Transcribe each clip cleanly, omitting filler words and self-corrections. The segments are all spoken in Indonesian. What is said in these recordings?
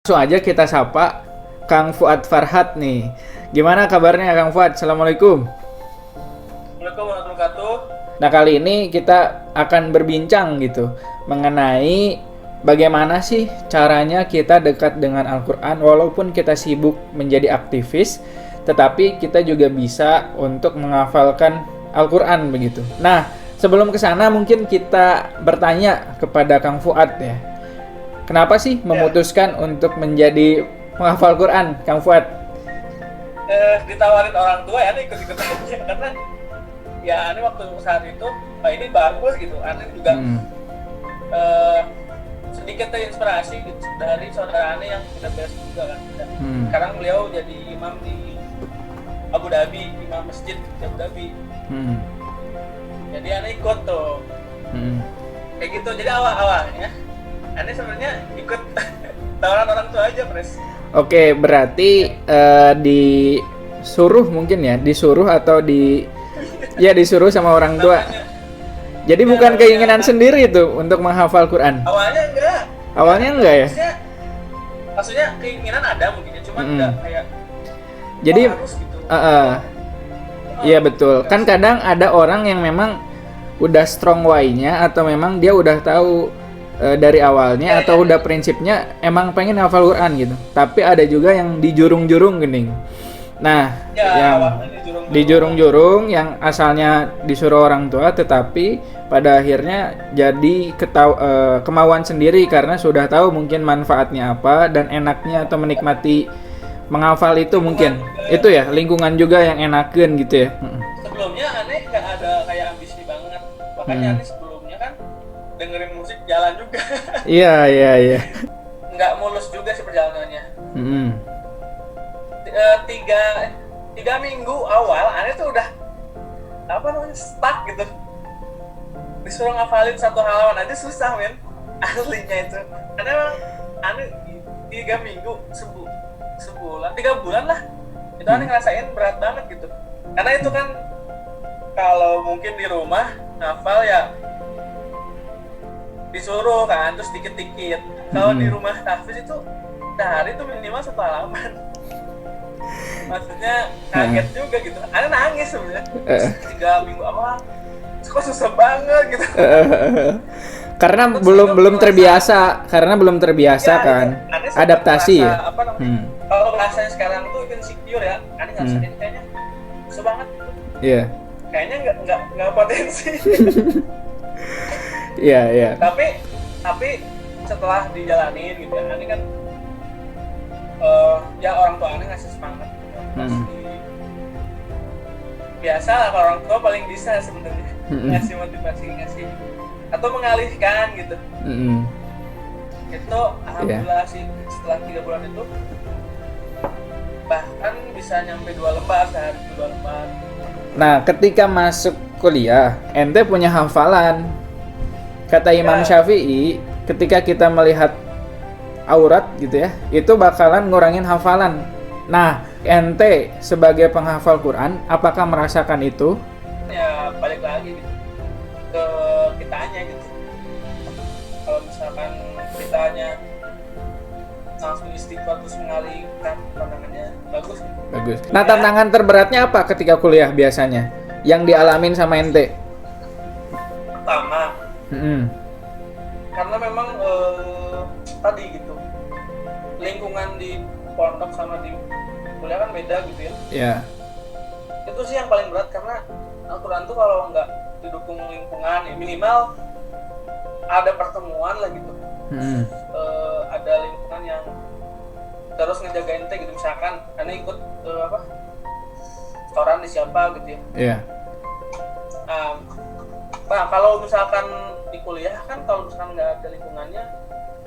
Langsung aja kita sapa Kang Fuad Farhat nih. Gimana kabarnya Kang Fuad? Assalamualaikum. Assalamualaikum warahmatullahi wabarakatuh. Nah, kali ini kita akan berbincang gitu mengenai bagaimana sih caranya kita dekat dengan Al-Quran walaupun kita sibuk menjadi aktivis, tetapi kita juga bisa untuk menghafalkan Al-Quran begitu. Nah, sebelum ke sana mungkin kita bertanya kepada Kang Fuad ya. Kenapa sih memutuskan untuk menjadi penghafal Quran, Kang Fuad? Ditawarin orang tua ya, ikut-ikut aja karena ya ini waktu saat itu ini bagus gitu. Ani juga sedikit terinspirasi gitu, dari saudara Ani yang udah beres juga kan. Sekarang beliau jadi imam di Abu Dhabi, imam masjid di Abu Dhabi. Jadi Ani ikut tuh. Kayak gitu. Jadi awalnya Ani sebenarnya ikut tawaran orang tua aja, Pres. Oke, berarti disuruh mungkin ya, disuruh atau disuruh sama orang tua. Jadi bukan keinginan sendiri itu untuk menghafal Quran. Awalnya enggak. Awalnya enggak ya? Maksudnya keinginan ada mungkin ya, cuma enggak kayak jadi harus gitu. Iya betul. Kan kadang ada orang yang memang udah strong why-nya atau memang dia udah tahu dari awalnya atau udah prinsipnya emang pengen hafal Quran gitu. Tapi ada juga yang dijurung-jurung gening. Nah, yang dijurung-jurung yang asalnya disuruh orang tua tetapi pada akhirnya jadi kemauan sendiri karena sudah tahu mungkin manfaatnya apa dan enaknya atau menikmati menghafal itu mungkin. Itu ya, lingkungan juga yang enakeun gitu ya. Sebelumnya aneh nggak ada kayak ambisi banget. Makanya aneh sebelumnya kan dengerin musik jalan juga. Iya. Nggak mulus juga sih perjalanannya. Tiga minggu awal aneh tuh udah stuck gitu. Disuruh ngafalin satu halaman aja susah men, aslinya itu. Karena emang aneh 3 minggu sebulan 3 bulan lah itu aneh ngerasain berat banget gitu. Karena itu kan kalau mungkin di rumah ngafal ya disuruh kan terus dikit-dikit. Kalau di rumah tahfiz itu sehari itu minimal 1 halaman. Maksudnya kaget juga gitu. Aneh nangis sebenarnya. 3 minggu awal kok susah banget gitu. Karena belum terbiasa ya, kan. Adaptasi ya. Kalau rasanya sekarang tuh insecure ya. Aneh ngerasain kayaknya susah banget gitu. Iya. Kayaknya enggak potensi. Iya. Tapi setelah dijalanin gitu ya, ini kan ya orang tua ini ngasih semangat gitu. Biasa lah kalau orang tua paling bisa sebenarnya ngasih motivasi, ngasih atau mengalihkan gitu. Itu alhamdulillah sih setelah 3 bulan itu bahkan bisa nyampe 2 lembar sehari, 2 lembar. Nah, ketika masuk kuliah, ente punya hafalan. Kata Imam Syafi'i, ketika kita melihat aurat gitu ya, itu bakalan ngurangin hafalan. Nah, ente sebagai penghafal Quran, apakah merasakan itu? Ya, balik lagi gitu ke kitanya gitu. Kalau misalkan kitanya langsung istighfar terus mengalihkan pandangannya, bagus gitu. Bagus. Nah, tantangan terberatnya apa ketika kuliah biasanya? Yang dialamin sama ente? Pertama, karena memang tadi gitu, lingkungan di pondok sama di kuliah kan beda gitu ya. Iya. Itu sih yang paling berat karena Al-Quran tuh kalau nggak didukung lingkungan ya minimal ada pertemuan lah gitu. Ada lingkungan yang terus ngejaga ente gitu, misalkan karena ikut setoran di siapa gitu ya. Iya. Nah kalau misalkan di kuliah kan kalau misalkan nggak ada lingkungannya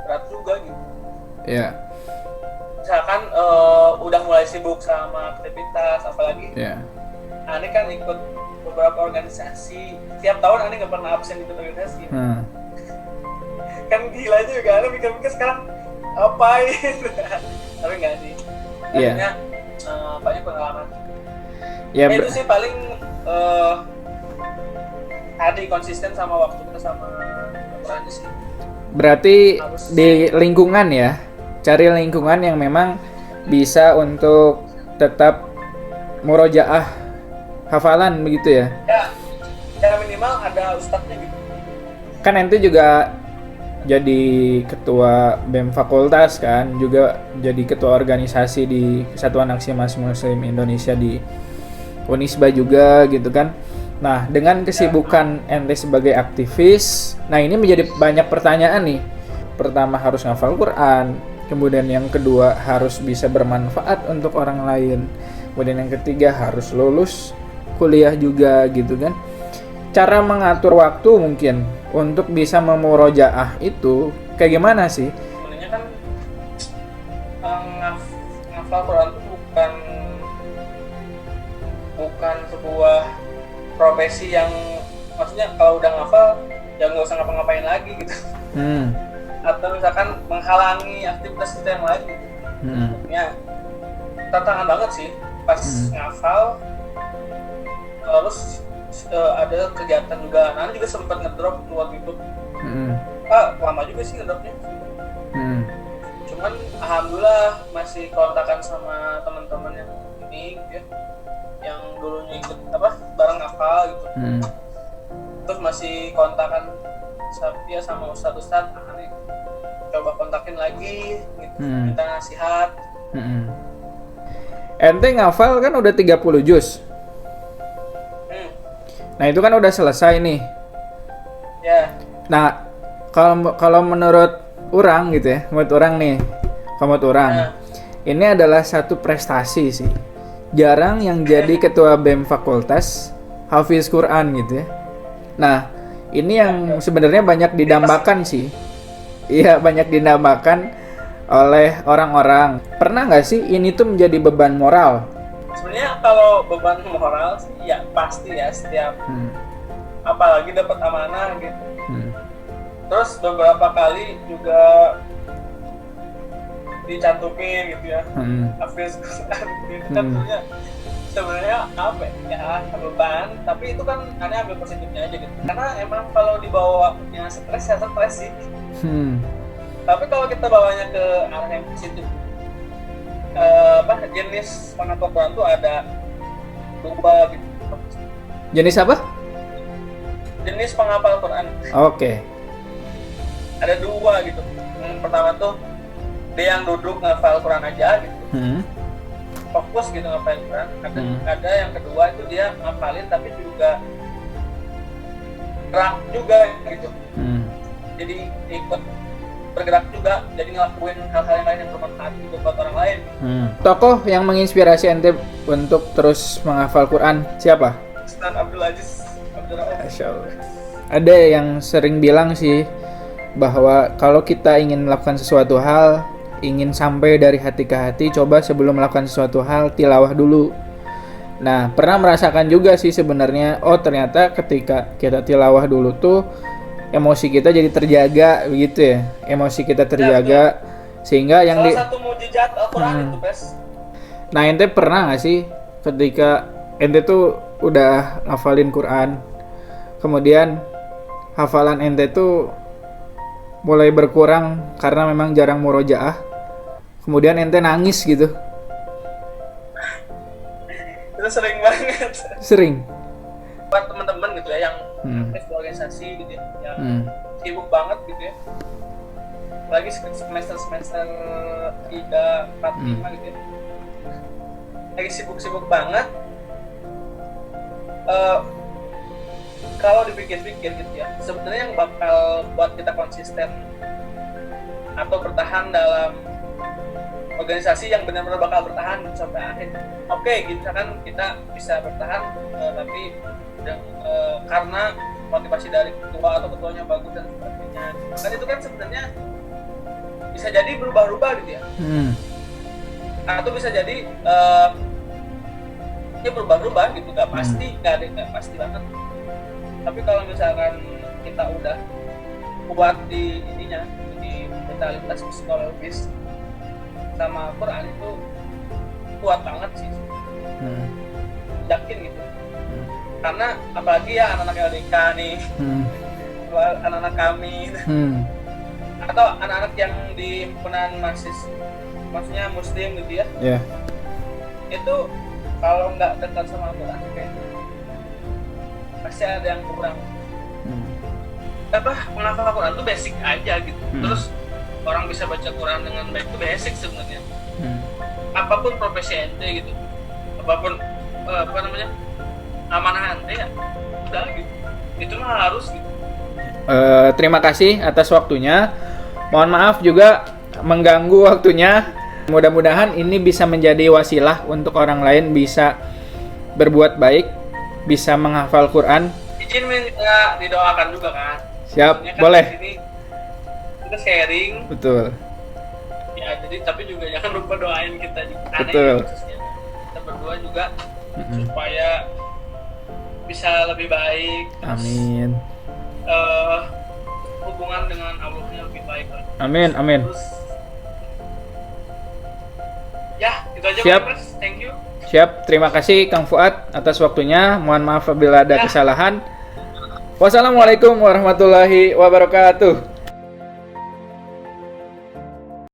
berat juga gitu. Iya. Misalkan udah mulai sibuk sama aktivitas apalagi. Iya. Ani kan ikut beberapa organisasi, tiap tahun Ani nggak pernah absen ikut organisasi. Kan gila juga, Ani mikir-mikir sekarang ngapain? Tapi nggak sih. Akhirnya banyak pengalaman. Ya, itu sih paling tadi konsisten sama waktu kita sama Quran sih. Berarti di lingkungan ya, cari lingkungan yang memang bisa untuk tetap murojaah hafalan begitu ya. Ya minimal ada ustadznya gitu. Kan ente juga jadi ketua BEM fakultas kan, juga jadi ketua organisasi di Kesatuan Aksi Mahasiswa Muslim Indonesia di Unisba juga gitu kan. Nah, dengan kesibukan ente sebagai aktivis, nah ini menjadi banyak pertanyaan nih. Pertama harus ngafal Quran, kemudian yang kedua harus bisa bermanfaat untuk orang lain, kemudian yang ketiga harus lulus kuliah juga gitu kan. Cara mengatur waktu mungkin untuk bisa memurojaah itu kayak gimana sih? Sebenarnya kan ngafal Quran itu bukan sebuah profesi yang, maksudnya kalau udah ngafal ya nggak usah ngapa-ngapain lagi gitu. Atau misalkan menghalangi aktivitas kita yang lain gitu. Ya tantangan banget sih pas ngafal. Terus ada kegiatan juga, nanti juga sempat ngedrop waktu itu. Lama juga sih ngedropnya. Cuman alhamdulillah masih kontakan sama teman-teman yang ini gitu ya, yang dulunya ikut bareng ngafal gitu. Terus masih kontakan sama ustadz nih, coba kontakin lagi gitu, minta nasihat. Ente ngafal kan udah 30 juz. Nah itu kan udah selesai nih. Ya. Nah kalau menurut orang gitu ya, menurut orang, ini adalah satu prestasi sih. Jarang yang jadi ketua BEM fakultas hafiz Quran gitu ya. Nah ini yang sebenarnya banyak didambakan sih. Iya, banyak didambakan oleh orang-orang. Pernah nggak sih ini tuh menjadi beban moral? Sebenarnya kalau beban moral sih ya pasti ya, setiap apalagi dapat amanah gitu. Terus beberapa kali juga dicantumin gitu ya, hafiz Quran gitu kan. Sebenarnya apa ya, beban, tapi itu kan aneh ambil positifnya aja gitu. Karena emang kalau dibawanya stres ya stres sih. Tapi kalau kita bawanya ke arah yang positif, jenis penghafal Quran tuh ada 2 gitu. Jenis apa? Jenis penghafal Quran. Oke. Ada 2 gitu. Yang pertama tuh dia yang duduk ngafal Quran aja gitu. Fokus gitu ngafal Quran. Ada yang kedua itu dia ngafalin tapi juga gerak juga gitu. Jadi ikut bergerak juga, jadi ngelakuin hal-hal yang lain yang bermanfaat juga buat orang lain. Tokoh yang menginspirasi ente untuk terus menghafal Quran siapa? Ustaz Abdul Aziz Abdul Rauf. Masya Allah. Ada yang sering bilang sih bahwa kalau kita ingin melakukan sesuatu hal, ingin sampai dari hati ke hati, coba sebelum melakukan sesuatu hal tilawah dulu. Nah, pernah merasakan juga sih sebenarnya, oh ternyata ketika kita tilawah dulu tuh emosi kita jadi terjaga begitu ya. Emosi kita terjaga sehingga yang salah satu mukjizat Al-Quran itu, Bes. Nah, ente pernah nggak sih ketika ente tuh udah hafalin Quran, kemudian hafalan ente tuh mulai berkurang karena memang jarang murojaah, kemudian ente nangis gitu? Itu sering banget. Sering. Buat teman-teman gitu ya yang aktif di organisasi gitu ya, yang sibuk banget gitu ya. Lagi semester 3, 4, 5 gitu ya. Lagi sibuk-sibuk banget. Kalau dipikir-pikir gitu ya, sebenarnya yang bakal buat kita konsisten atau bertahan dalam organisasi yang benar-benar bakal bertahan sampai akhir. Oke, gitu kan kita bisa bertahan, tapi karena motivasi dari ketua atau ketuanya bagus dan sebagainya. Kan itu kan sebenarnya bisa jadi berubah-ubah gitu ya. Atau bisa jadi ya berubah-ubah gitu, nggak pasti, nggak pasti banget. Tapi kalau misalkan kita udah kuat di ininya, di mentalitas psikologis sama Quran itu kuat banget sih, yakin gitu. Karena apalagi ya anak-anak LDK nih, anak-anak kami, atau anak-anak yang di himpunan maksudnya muslim gitu ya, Ya. itu kalau nggak dekat sama Al-Quran kayak pasti ada yang kurang. Menghafal Al-Quran itu basic aja gitu. Terus orang bisa baca Quran dengan baik itu basic sebenarnya. Apapun profesi ente gitu, apapun amanah ente ya udah gitu, itu mah harus gitu. Terima kasih atas waktunya. Mohon maaf juga mengganggu waktunya. Mudah-mudahan ini bisa menjadi wasilah untuk orang lain bisa berbuat baik, bisa menghafal Quran. Izin minta didoakan juga kan. Siap, Maksudnya kan boleh. di sini kita sharing. Betul. Ya, jadi tapi juga jangan lupa doain kita juga. Aneh Betul. ya, khususnya. Kita berdua juga supaya bisa lebih baik. Terus, Amin. hubungan dengan Allahnya lebih baik lah. Amin, amin. Terus, ya itu aja Siap. Mas. Thank you. Siap, terima kasih Kang Fuad atas waktunya. Mohon maaf apabila ada Ya. kesalahan. Wassalamualaikum warahmatullahi wabarakatuh.